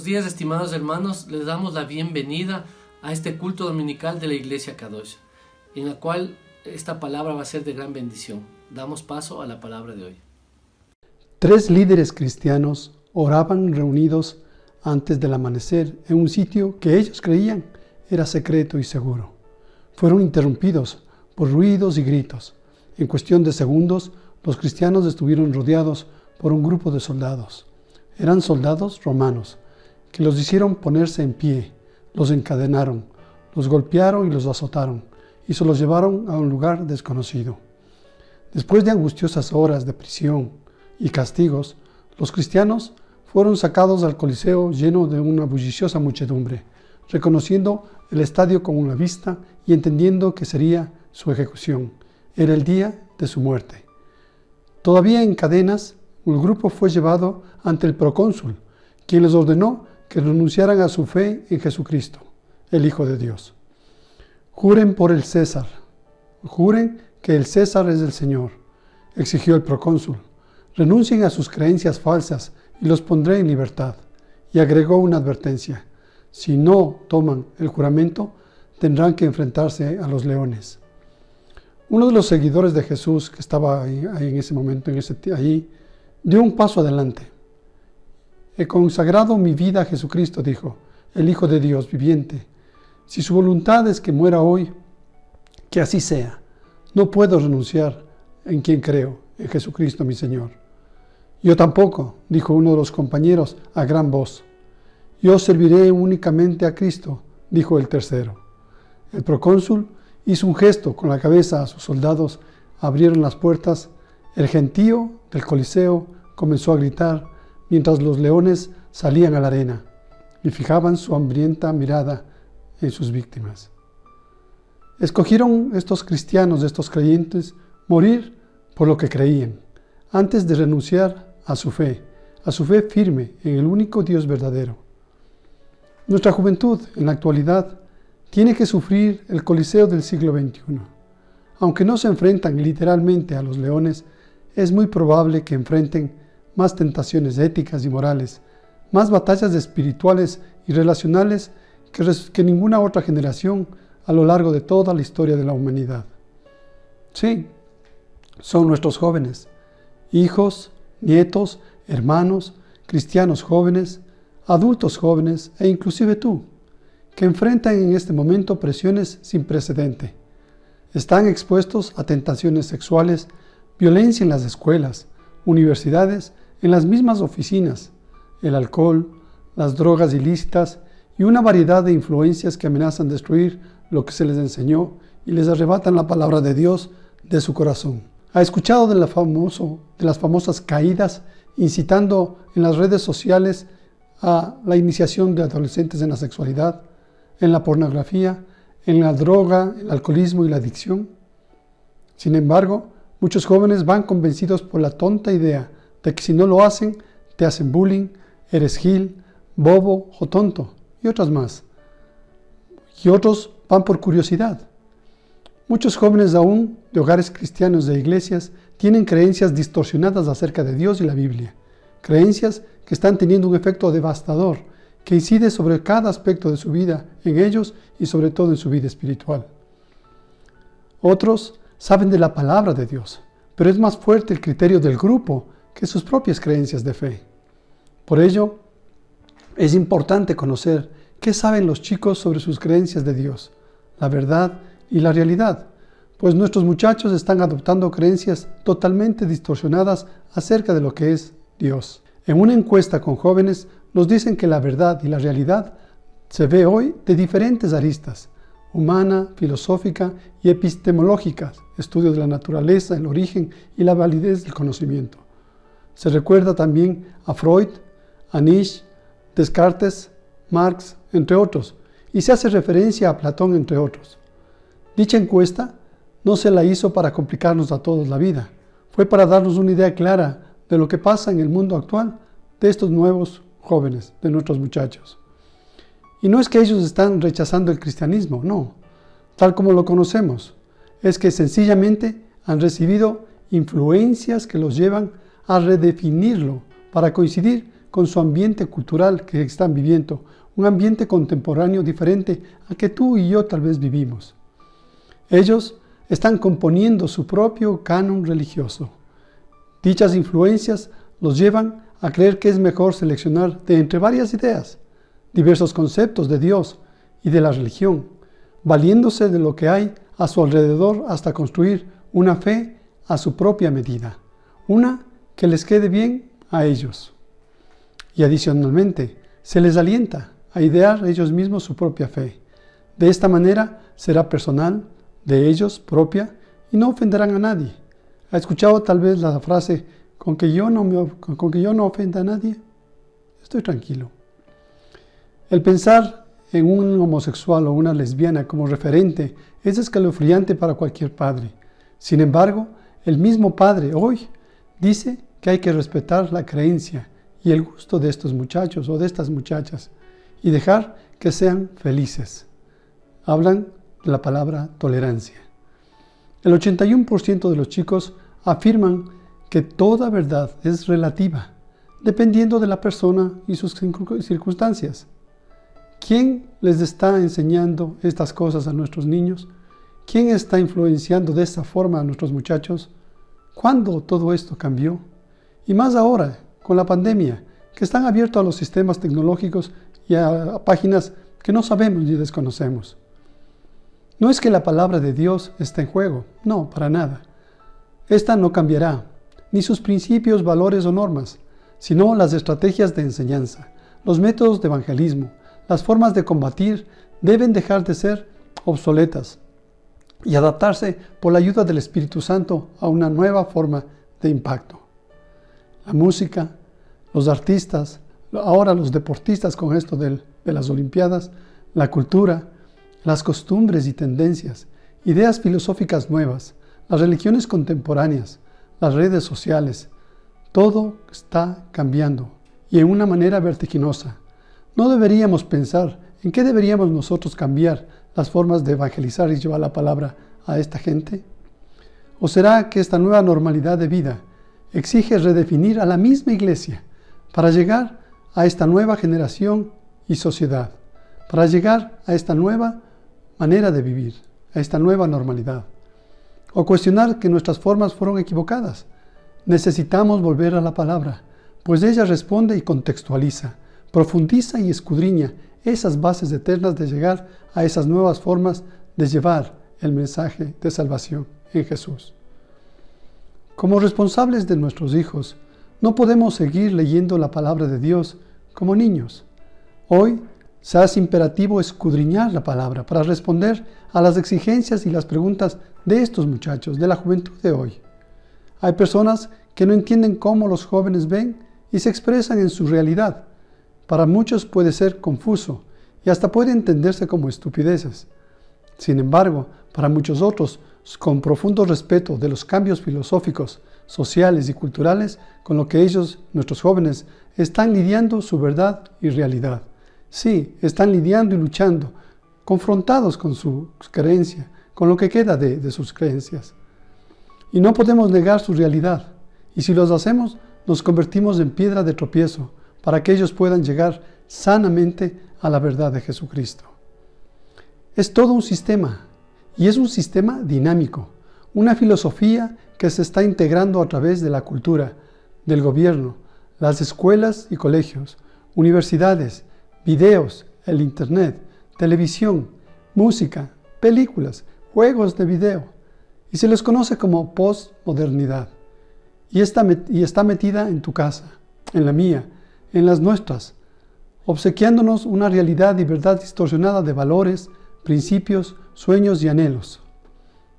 Buenos días, estimados hermanos. Les damos la bienvenida a este culto dominical de la Iglesia Kadosh, en la cual esta palabra va a ser de gran bendición. Damos paso a la palabra de hoy. 3 líderes cristianos oraban reunidos antes del amanecer en un sitio que ellos creían era secreto y seguro. Fueron interrumpidos por ruidos y gritos. En cuestión de segundos, los cristianos estuvieron rodeados por un grupo de soldados. Eran soldados romanos, que los hicieron ponerse en pie, los encadenaron, los golpearon y los azotaron, y se los llevaron a un lugar desconocido. Después de angustiosas horas de prisión y castigos, los cristianos fueron sacados al Coliseo lleno de una bulliciosa muchedumbre, reconociendo el estadio con una vista y entendiendo que sería su ejecución. Era el día de su muerte. Todavía en cadenas, el grupo fue llevado ante el procónsul, quien les ordenó que renunciaran a su fe en Jesucristo, el Hijo de Dios. Juren por el César, juren que el César es el Señor, exigió el procónsul. Renuncien a sus creencias falsas y los pondré en libertad. Y agregó una advertencia: si no toman el juramento, tendrán que enfrentarse a los leones. Uno de los seguidores de Jesús que estaba ahí en ese momento, allí, dio un paso adelante. He consagrado mi vida a Jesucristo, dijo, el Hijo de Dios viviente. Si su voluntad es que muera hoy, que así sea. No puedo renunciar en quien creo, en Jesucristo mi Señor. Yo tampoco, dijo uno de los compañeros a gran voz. Yo serviré únicamente a Cristo, dijo el tercero. El procónsul hizo un gesto con la cabeza a sus soldados, abrieron las puertas. El gentío del Coliseo comenzó a gritar mientras los leones salían a la arena y fijaban su hambrienta mirada en sus víctimas. Escogieron estos cristianos, estos creyentes, morir por lo que creían, antes de renunciar a su fe firme en el único Dios verdadero. Nuestra juventud, en la actualidad, tiene que sufrir el Coliseo del siglo XXI. Aunque no se enfrentan literalmente a los leones, es muy probable que enfrenten más tentaciones éticas y morales, más batallas espirituales y relacionales que ninguna otra generación a lo largo de toda la historia de la humanidad. Sí, son nuestros jóvenes, hijos, nietos, hermanos, cristianos jóvenes, adultos jóvenes e inclusive tú, que enfrentan en este momento presiones sin precedente. Están expuestos a tentaciones sexuales, violencia en las escuelas, universidades, en las mismas oficinas, el alcohol, las drogas ilícitas y una variedad de influencias que amenazan destruir lo que se les enseñó y les arrebatan la palabra de Dios de su corazón. ¿Ha escuchado de las famosas caídas incitando en las redes sociales a la iniciación de adolescentes en la sexualidad, en la pornografía, en la droga, el alcoholismo y la adicción? Sin embargo, muchos jóvenes van convencidos por la tonta idea de que si no lo hacen, te hacen bullying, eres gil, bobo o tonto, y otras más. Y otros van por curiosidad. Muchos jóvenes aún de hogares cristianos de iglesias tienen creencias distorsionadas acerca de Dios y la Biblia. Creencias que están teniendo un efecto devastador que incide sobre cada aspecto de su vida en ellos y sobre todo en su vida espiritual. Otros saben de la palabra de Dios, pero es más fuerte el criterio del grupo que sus propias creencias de fe. Por ello, es importante conocer qué saben los chicos sobre sus creencias de Dios, la verdad y la realidad, pues nuestros muchachos están adoptando creencias totalmente distorsionadas acerca de lo que es Dios. En una encuesta con jóvenes nos dicen que la verdad y la realidad se ve hoy de diferentes aristas: humana, filosófica y epistemológica, estudio de la naturaleza, el origen y la validez del conocimiento. Se recuerda también a Freud, a Nietzsche, Descartes, Marx, entre otros, y se hace referencia a Platón, entre otros. Dicha encuesta no se la hizo para complicarnos a todos la vida, fue para darnos una idea clara de lo que pasa en el mundo actual de estos nuevos jóvenes, de nuestros muchachos. Y no es que ellos están rechazando el cristianismo, no, tal como lo conocemos, es que sencillamente han recibido influencias que los llevan a redefinirlo para coincidir con su ambiente cultural que están viviendo, un ambiente contemporáneo diferente al que tú y yo tal vez vivimos. Ellos están componiendo su propio canon religioso. Dichas influencias los llevan a creer que es mejor seleccionar de entre varias ideas, diversos conceptos de Dios y de la religión, valiéndose de lo que hay a su alrededor hasta construir una fe a su propia medida, una que les quede bien a ellos. Y adicionalmente, se les alienta a idear ellos mismos su propia fe. De esta manera será personal, de ellos propia, y no ofenderán a nadie. ¿Ha escuchado tal vez la frase, con que yo no ofenda a nadie? Estoy tranquilo. El pensar en un homosexual o una lesbiana como referente es escalofriante para cualquier padre. Sin embargo, el mismo padre hoy dice que hay que respetar la creencia y el gusto de estos muchachos o de estas muchachas y dejar que sean felices. Hablan de la palabra tolerancia. El 81% de los chicos afirman que toda verdad es relativa, dependiendo de la persona y sus circunstancias. ¿Quién les está enseñando estas cosas a nuestros niños? ¿Quién está influenciando de esta forma a nuestros muchachos? ¿Cuándo todo esto cambió? Y más ahora, con la pandemia, que están abiertos a los sistemas tecnológicos y a páginas que no sabemos ni desconocemos. No es que la palabra de Dios esté en juego, no, para nada. Esta no cambiará, ni sus principios, valores o normas, sino las estrategias de enseñanza, los métodos de evangelismo, las formas de combatir deben dejar de ser obsoletas y adaptarse por la ayuda del Espíritu Santo a una nueva forma de impacto. La música, los artistas, ahora los deportistas con esto de las Olimpiadas, la cultura, las costumbres y tendencias, ideas filosóficas nuevas, las religiones contemporáneas, las redes sociales, todo está cambiando y en una manera vertiginosa. ¿No deberíamos pensar en qué deberíamos nosotros cambiar las formas de evangelizar y llevar la palabra a esta gente? ¿O será que esta nueva normalidad de vida exige redefinir a la misma iglesia para llegar a esta nueva generación y sociedad, para llegar a esta nueva manera de vivir, a esta nueva normalidad? ¿O cuestionar que nuestras formas fueron equivocadas? Necesitamos volver a la palabra, pues ella responde y contextualiza, profundiza y escudriña esas bases eternas de llegar a esas nuevas formas de llevar el mensaje de salvación en Jesús. Como responsables de nuestros hijos, no podemos seguir leyendo la palabra de Dios como niños. Hoy se hace imperativo escudriñar la palabra para responder a las exigencias y las preguntas de estos muchachos, de la juventud de hoy. Hay personas que no entienden cómo los jóvenes ven y se expresan en su realidad. Para muchos puede ser confuso y hasta puede entenderse como estupideces. Sin embargo, para muchos otros, con profundo respeto de los cambios filosóficos, sociales y culturales con lo que ellos, nuestros jóvenes, están lidiando su verdad y realidad. Sí, están lidiando y luchando, confrontados con su creencia, con lo que queda de sus creencias. Y no podemos negar su realidad, y si los hacemos, nos convertimos en piedra de tropiezo para que ellos puedan llegar sanamente a la verdad de Jesucristo. Es todo un sistema, y es un sistema dinámico, una filosofía que se está integrando a través de la cultura, del gobierno, las escuelas y colegios, universidades, videos, el internet, televisión, música, películas, juegos de video, y se les conoce como postmodernidad. Y está metida en tu casa, en la mía, en las nuestras, obsequiándonos una realidad y verdad distorsionada de valores, principios, sueños y anhelos.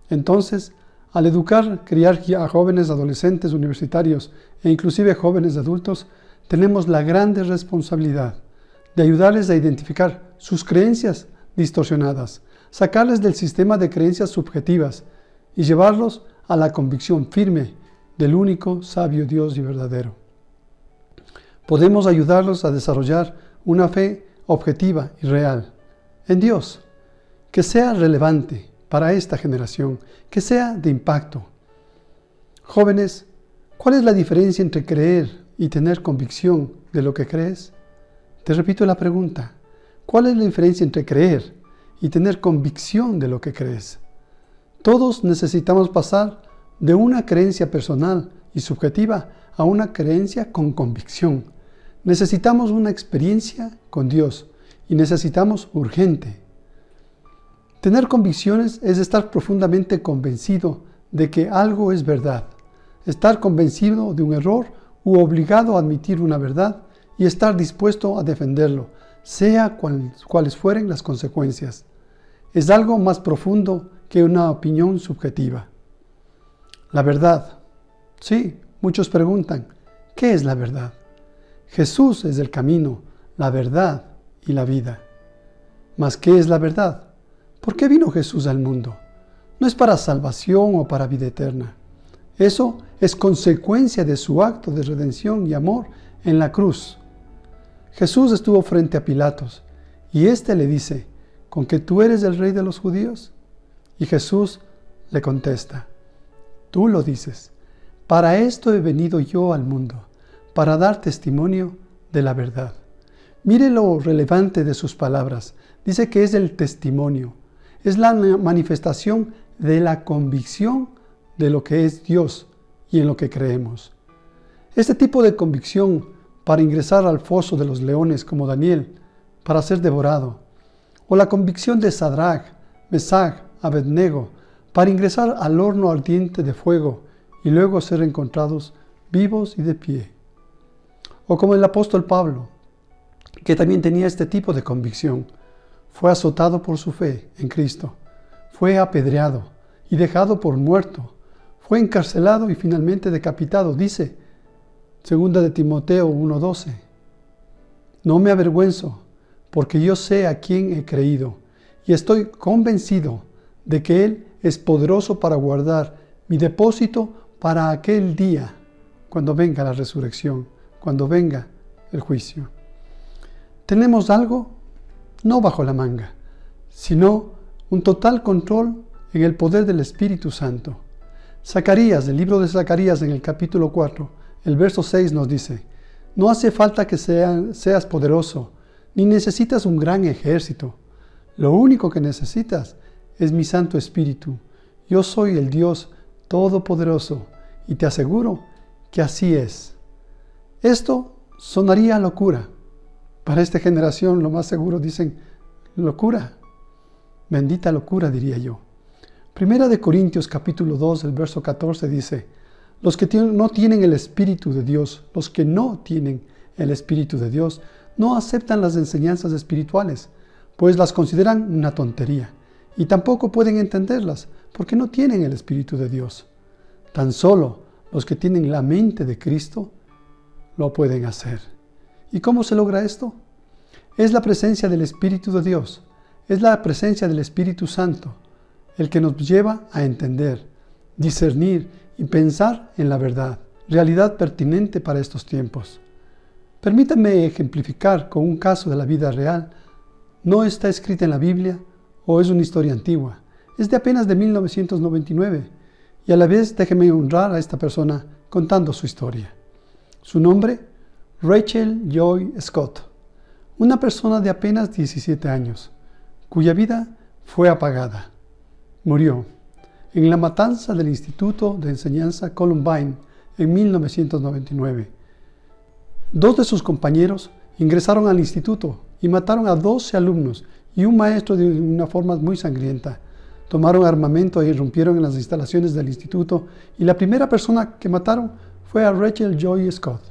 Entonces, al educar, criar a jóvenes, adolescentes, universitarios e inclusive jóvenes adultos, tenemos la grande responsabilidad de ayudarles a identificar sus creencias distorsionadas, sacarles del sistema de creencias subjetivas y llevarlos a la convicción firme del único sabio Dios y verdadero. Podemos ayudarlos a desarrollar una fe objetiva y real en Dios, que sea relevante para esta generación, que sea de impacto. Jóvenes, ¿cuál es la diferencia entre creer y tener convicción de lo que crees? Te repito la pregunta. ¿Cuál es la diferencia entre creer y tener convicción de lo que crees? Todos necesitamos pasar de una creencia personal y subjetiva a una creencia con convicción. Necesitamos una experiencia con Dios y necesitamos urgente. Tener convicciones es estar profundamente convencido de que algo es verdad, estar convencido de un error u obligado a admitir una verdad y estar dispuesto a defenderlo, sea cuales fueren las consecuencias. Es algo más profundo que una opinión subjetiva. La verdad. Sí, muchos preguntan, ¿qué es la verdad? Jesús es el camino, la verdad y la vida. ¿Mas qué es la verdad? ¿Por qué vino Jesús al mundo? No es para salvación o para vida eterna. Eso es consecuencia de su acto de redención y amor en la cruz. Jesús estuvo frente a Pilatos y éste le dice, ¿con que tú eres el rey de los judíos? Y Jesús le contesta, tú lo dices, para esto he venido yo al mundo, para dar testimonio de la verdad. Mire lo relevante de sus palabras. Dice que es el testimonio, es la manifestación de la convicción de lo que es Dios y en lo que creemos. Este tipo de convicción para ingresar al foso de los leones como Daniel, para ser devorado, o la convicción de Sadrach, Mesach, Abednego, para ingresar al horno ardiente de fuego y luego ser encontrados vivos y de pie. O como el apóstol Pablo, que también tenía este tipo de convicción, fue azotado por su fe en Cristo, fue apedreado y dejado por muerto, fue encarcelado y finalmente decapitado. Dice 2 de Timoteo 1:12, no me avergüenzo, porque yo sé a quién he creído y estoy convencido de que Él es poderoso para guardar mi depósito para aquel día, cuando venga la resurrección, cuando venga el juicio. Tenemos algo no bajo la manga, sino un total control en el poder del Espíritu Santo. Zacarías, el libro de Zacarías en el capítulo 4, el verso 6 nos dice, no hace falta que seas poderoso, ni necesitas un gran ejército. Lo único que necesitas es mi Santo Espíritu. Yo soy el Dios Todopoderoso y te aseguro que así es. Esto sonaría locura. Para esta generación lo más seguro dicen locura. Bendita locura, diría yo. Primera de Corintios capítulo 2, el verso 14 dice, los que no tienen el Espíritu de Dios, los que no tienen el Espíritu de Dios, no aceptan las enseñanzas espirituales, pues las consideran una tontería, y tampoco pueden entenderlas, porque no tienen el Espíritu de Dios. Tan solo los que tienen la mente de Cristo lo pueden hacer. ¿Y cómo se logra esto? Es la presencia del Espíritu de Dios, es la presencia del Espíritu Santo, el que nos lleva a entender, discernir y pensar en la verdad, realidad pertinente para estos tiempos. Permítanme ejemplificar con un caso de la vida real. No está escrita en la Biblia o es una historia antigua. Es de apenas de 1999 y a la vez déjeme honrar a esta persona contando su historia. Su nombre, Rachel Joy Scott, una persona de apenas 17 años, cuya vida fue apagada. Murió en la matanza del Instituto de Enseñanza Columbine en 1999. 2 de sus compañeros ingresaron al instituto y mataron a 12 alumnos y un maestro de una forma muy sangrienta. Tomaron armamento e irrumpieron en las instalaciones del instituto y la primera persona que mataron fue a Rachel Joy Scott.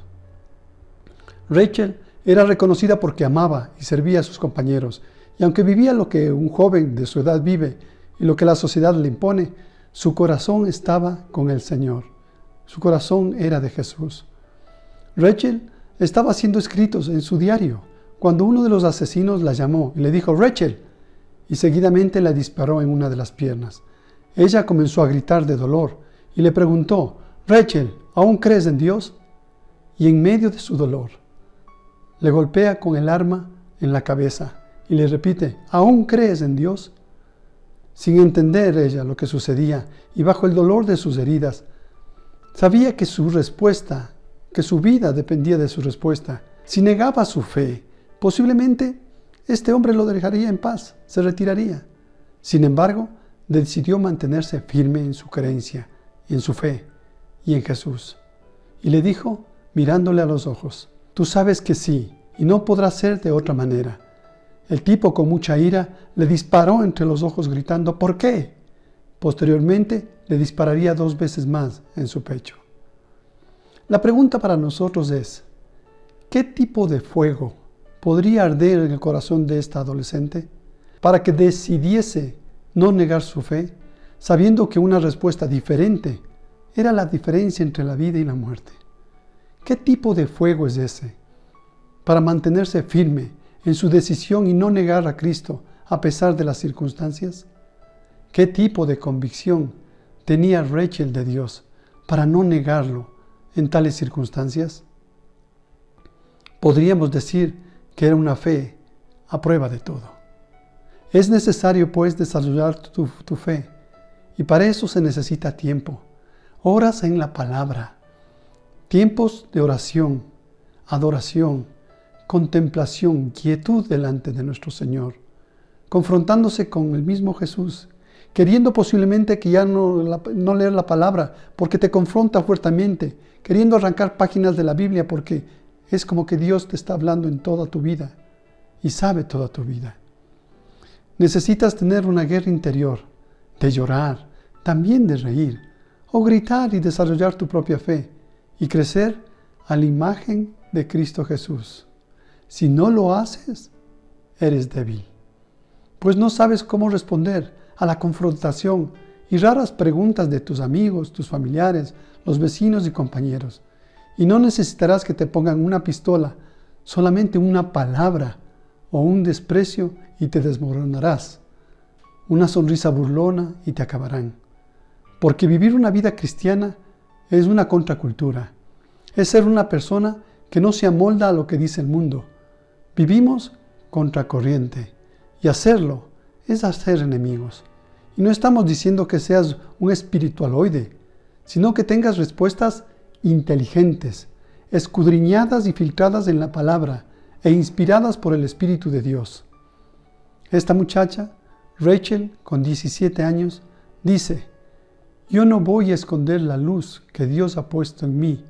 Rachel era reconocida porque amaba y servía a sus compañeros, y aunque vivía lo que un joven de su edad vive y lo que la sociedad le impone, su corazón estaba con el Señor. Su corazón era de Jesús. Rachel estaba haciendo escritos en su diario cuando uno de los asesinos la llamó y le dijo, Rachel, y seguidamente la disparó en una de las piernas. Ella comenzó a gritar de dolor y le preguntó, Rachel, ¿aún crees en Dios? Y en medio de su dolor, le golpea con el arma en la cabeza y le repite, ¿aún crees en Dios? Sin entender ella lo que sucedía y bajo el dolor de sus heridas, sabía que su respuesta que su vida dependía de su respuesta. Si negaba su fe, posiblemente este hombre lo dejaría en paz, se retiraría. Sin embargo, decidió mantenerse firme en su creencia, en su fe y en Jesús. Y le dijo, mirándole a los ojos, tú sabes que sí, y no podrá ser de otra manera. El tipo, con mucha ira, le disparó entre los ojos gritando, ¿por qué? Posteriormente, le dispararía 2 veces más en su pecho. La pregunta para nosotros es, ¿qué tipo de fuego podría arder en el corazón de esta adolescente para que decidiese no negar su fe, sabiendo que una respuesta diferente era la diferencia entre la vida y la muerte? ¿Qué tipo de fuego es ese para mantenerse firme en su decisión y no negar a Cristo a pesar de las circunstancias? ¿Qué tipo de convicción tenía Rachel de Dios para no negarlo en tales circunstancias? Podríamos decir que era una fe a prueba de todo. Es necesario, pues, desarrollar tu fe, y para eso se necesita tiempo, horas en la palabra, tiempos de oración, adoración, contemplación, quietud delante de nuestro Señor, confrontándose con el mismo Jesús, queriendo posiblemente que ya no leer la palabra porque te confronta fuertemente, queriendo arrancar páginas de la Biblia porque es como que Dios te está hablando en toda tu vida y sabe toda tu vida. Necesitas tener una guerra interior, de llorar, también de reír, o gritar y desarrollar tu propia fe y crecer a la imagen de Cristo Jesús. Si no lo haces, eres débil, pues no sabes cómo responder a la confrontación y raras preguntas de tus amigos, tus familiares, los vecinos y compañeros. Y no necesitarás que te pongan una pistola, solamente una palabra o un desprecio y te desmoronarás. Una sonrisa burlona y te acabarán. Porque vivir una vida cristiana es una contracultura. Es ser una persona que no se amolda a lo que dice el mundo. Vivimos contracorriente y hacerlo es hacer enemigos. Y no estamos diciendo que seas un espiritualoide, sino que tengas respuestas inteligentes, escudriñadas y filtradas en la palabra e inspiradas por el Espíritu de Dios. Esta muchacha, Rachel, con 17 años, dice, yo no voy a esconder la luz que Dios ha puesto en mí.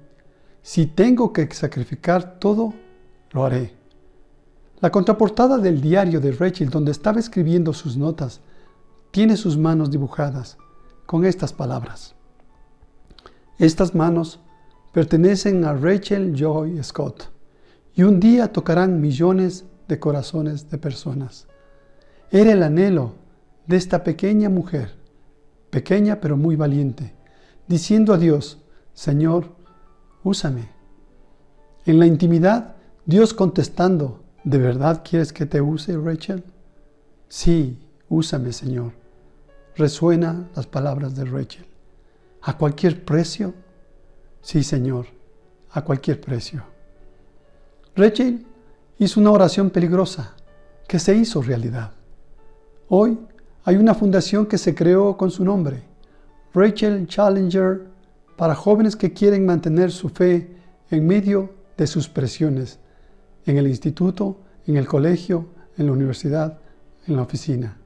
Si tengo que sacrificar todo, lo haré. La contraportada del diario de Rachel, donde estaba escribiendo sus notas, tiene sus manos dibujadas con estas palabras. Estas manos pertenecen a Rachel Joy Scott y un día tocarán millones de corazones de personas. Era el anhelo de esta pequeña mujer, pequeña pero muy valiente, diciendo a Dios, Señor, úsame. En la intimidad, Dios contestando, ¿de verdad quieres que te use, Rachel? Sí, úsame, Señor. Resuenan las palabras de Rachel. ¿A cualquier precio? Sí, Señor, a cualquier precio. Rachel hizo una oración peligrosa que se hizo realidad. Hoy hay una fundación que se creó con su nombre, Rachel Challenger, para jóvenes que quieren mantener su fe en medio de sus presiones, en el instituto, en el colegio, en la universidad, en la oficina.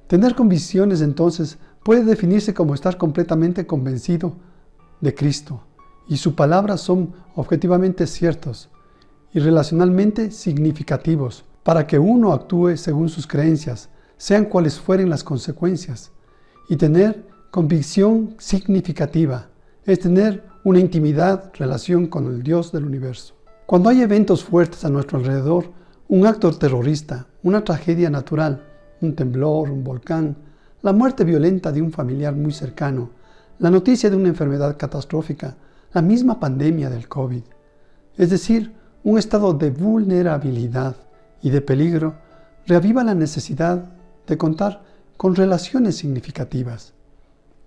Tener convicciones entonces puede definirse como estar completamente convencido de Cristo y sus palabras son objetivamente ciertos y relacionalmente significativos para que uno actúe según sus creencias, sean cuales fueren las consecuencias. Y tener convicción significativa es tener una intimidad, relación con el Dios del universo. Cuando hay eventos fuertes a nuestro alrededor, un acto terrorista, una tragedia natural, un temblor, un volcán, la muerte violenta de un familiar muy cercano, la noticia de una enfermedad catastrófica, la misma pandemia del COVID, es decir, un estado de vulnerabilidad y de peligro, reaviva la necesidad de contar con relaciones significativas.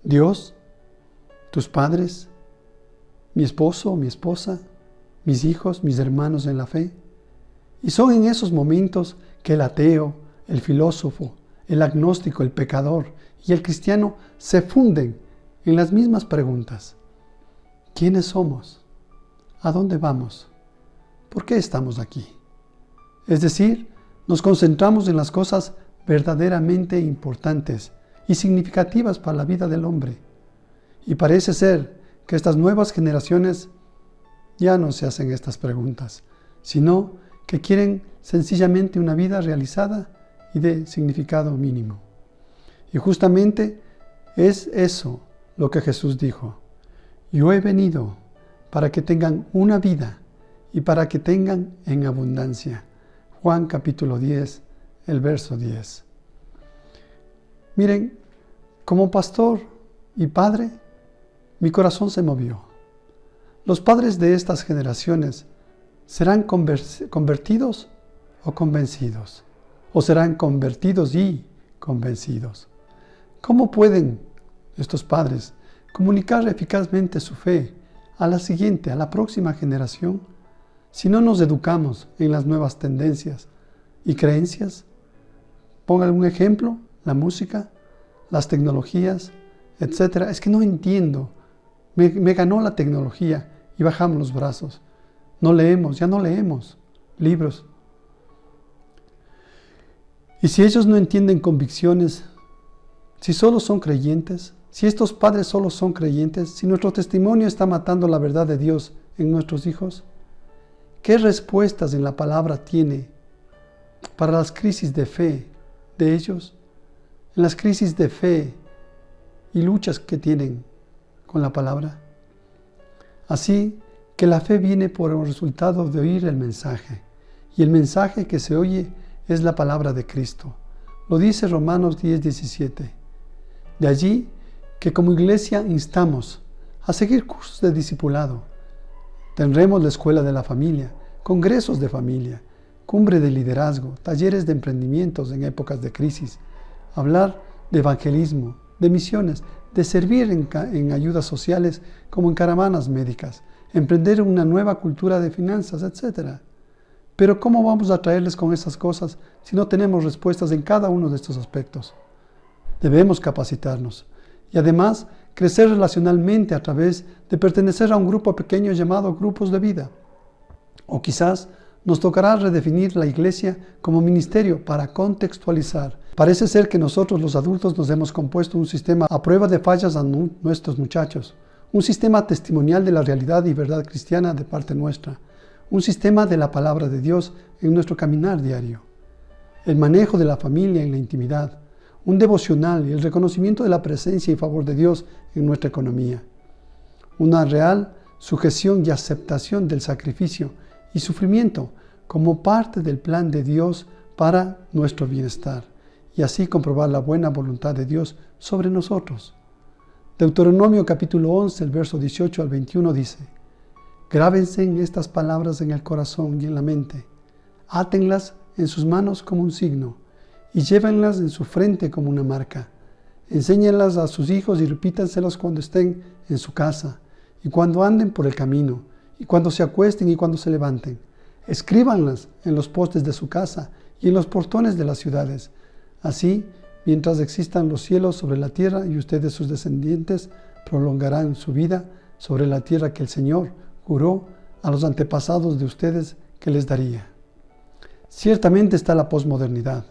Dios, tus padres, mi esposo o mi esposa, mis hijos, mis hermanos en la fe. Y son en esos momentos que el ateo, el filósofo, el agnóstico, el pecador y el cristiano se funden en las mismas preguntas. ¿Quiénes somos? ¿a dónde vamos? ¿Por qué estamos aquí? Es decir, nos concentramos en las cosas verdaderamente importantes y significativas para la vida del hombre. Y parece ser que estas nuevas generaciones ya no se hacen estas preguntas, sino que quieren sencillamente una vida realizada y de significado mínimo. Y justamente es eso lo que Jesús dijo. Yo he venido para que tengan una vida y para que tengan en abundancia. Juan capítulo 10, el verso 10. Miren, como pastor y padre, mi corazón se movió. Los padres de estas generaciones serán convertidos o convencidos, o serán convertidos y convencidos. ¿Cómo pueden estos padres comunicar eficazmente su fe a la próxima generación, si no nos educamos en las nuevas tendencias y creencias? Pongan un ejemplo, la música, las tecnologías, etc. Es que no entiendo. Me ganó la tecnología y bajamos los brazos. Ya no leemos libros. Y si ellos no entienden convicciones, si solo son creyentes, si estos padres solo son creyentes, si nuestro testimonio está matando la verdad de Dios en nuestros hijos, ¿qué respuestas en la palabra tiene para las crisis de fe de ellos? En las crisis de fe y luchas que tienen con la palabra. Así que la fe viene por el resultado de oír el mensaje, y el mensaje que se oye es la palabra de Cristo. Lo dice Romanos 10:17. De allí que como iglesia instamos a seguir cursos de discipulado. Tendremos la escuela de la familia, congresos de familia, cumbre de liderazgo, talleres de emprendimientos en épocas de crisis, hablar de evangelismo, de misiones, de servir en ayudas sociales como en caravanas médicas, emprender una nueva cultura de finanzas, etc. Pero ¿cómo vamos a traerles con esas cosas si no tenemos respuestas en cada uno de estos aspectos? Debemos capacitarnos y además crecer relacionalmente a través de pertenecer a un grupo pequeño llamado grupos de vida. O quizás nos tocará redefinir la iglesia como ministerio para contextualizar. Parece ser que nosotros los adultos nos hemos compuesto un sistema a prueba de fallas a nuestros muchachos, un sistema testimonial de la realidad y verdad cristiana de parte nuestra, un sistema de la palabra de Dios en nuestro caminar diario, el manejo de la familia en la intimidad, un devocional y el reconocimiento de la presencia y favor de Dios en nuestra economía, una real sujeción y aceptación del sacrificio y sufrimiento como parte del plan de Dios para nuestro bienestar, y así comprobar la buena voluntad de Dios sobre nosotros. Deuteronomio capítulo 11, el verso 18 al 21 dice: Grábense en estas palabras en el corazón y en la mente, átenlas en sus manos como un signo, y llévenlas en su frente como una marca. Enséñenlas a sus hijos y repítanselas cuando estén en su casa, y cuando anden por el camino, y cuando se acuesten y cuando se levanten. Escríbanlas en los postes de su casa y en los portones de las ciudades. Así, mientras existan los cielos sobre la tierra, y ustedes, sus descendientes, prolongarán su vida sobre la tierra que el Señor juró a los antepasados de ustedes que les daría. Ciertamente está la posmodernidad,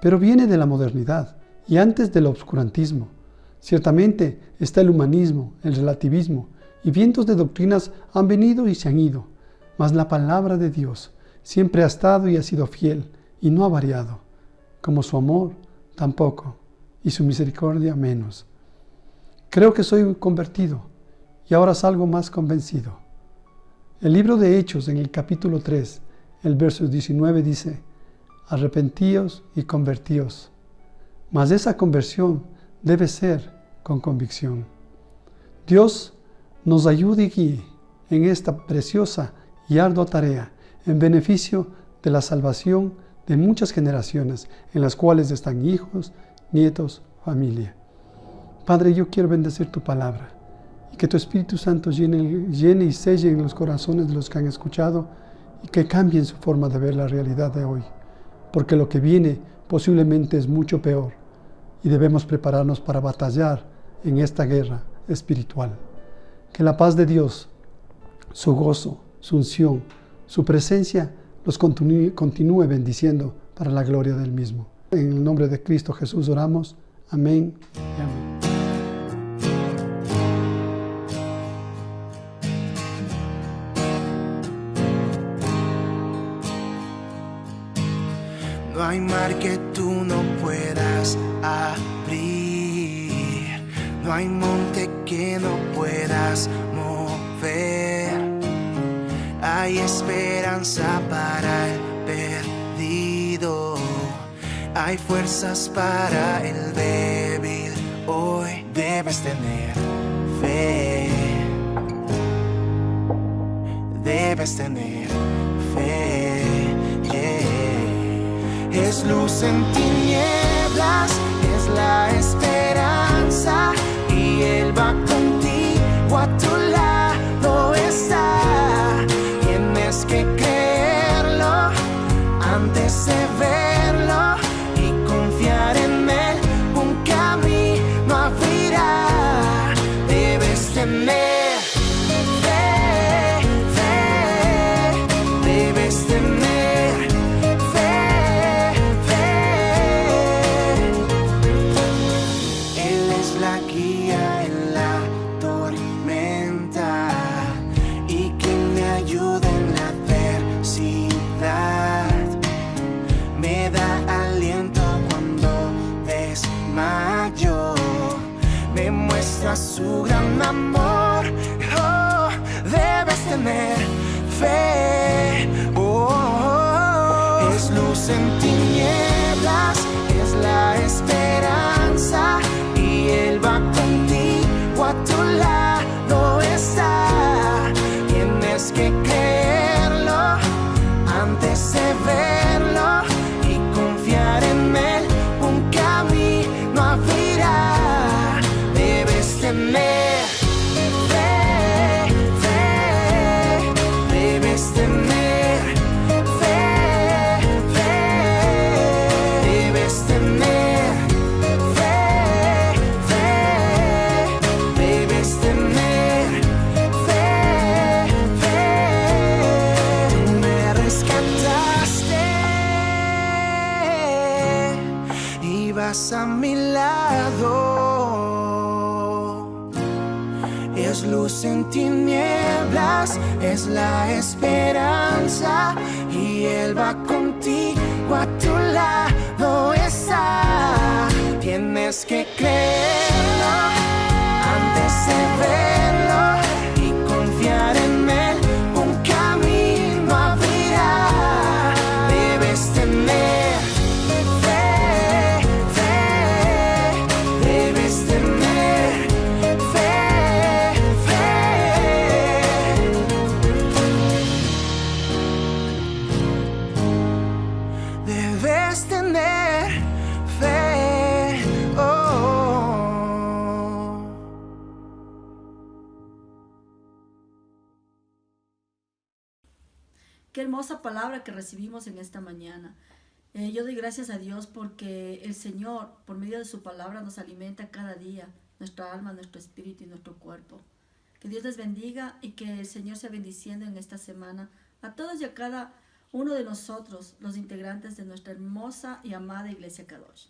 pero viene de la modernidad y antes del obscurantismo. Ciertamente está el humanismo, el relativismo, y vientos de doctrinas han venido y se han ido, mas la palabra de Dios siempre ha estado y ha sido fiel y no ha variado, como su amor tampoco, y su misericordia menos. Creo que soy convertido y ahora salgo más convencido. El libro de Hechos, en el capítulo 3, el verso 19 dice: arrepentíos y convertíos. Mas esa conversión debe ser con convicción. Dios nos ayude y guíe en esta preciosa y ardua tarea en beneficio de la salvación de muchas generaciones en las cuales están hijos, nietos, familia. Padre, yo quiero bendecir tu palabra y que tu Espíritu Santo llene y selle en los corazones de los que han escuchado y que cambien su forma de ver la realidad de hoy, porque lo que viene posiblemente es mucho peor y debemos prepararnos para batallar en esta guerra espiritual. Que la paz de Dios, su gozo su unción, su presencia los continúe bendiciendo para la gloria del mismo. En el nombre de Cristo Jesús oramos. Amén y amén. No hay mar que tú no puedas abrir, no hay monte que no puedas mover. Hay esperanza para el perdido, hay fuerzas para el débil. Hoy debes tener fe, debes tener fe. Es luz en tinieblas, es la esperanza, y Él va contigo, a tu lado está. Tienes que creerlo antes de verlo y confiar en Él, un camino abrirá. Debes tener fe, debes tener. Su gran amor, oh, debes tener fe, es luz en tinieblas, es la esperanza, y Él va contigo, a tu lado está. Tienes que creerlo antes de verlo y confiar en Él, un camino abrirá. Tener fe, debes tener fe, debes tener fe, debes tener fe. Tú me rescataste y vas a mi lado. Es luz en tinieblas, es la esperanza, y Él va contigo, a tu lado está. Tienes que creerlo antes de verlo y confiar en Él, un camino abrirá. Debes tener fe, debes tener fe. Debes tener fe, oh. Qué hermosa palabra que recibimos en esta mañana. Yo doy gracias a Dios porque el Señor, por medio de su palabra, nos alimenta cada día, nuestra alma, nuestro espíritu y nuestro cuerpo. Que Dios les bendiga y que el Señor sea bendiciendo en esta semana a todos y a cada uno de nosotros, los integrantes de nuestra hermosa y amada Iglesia Kadosh.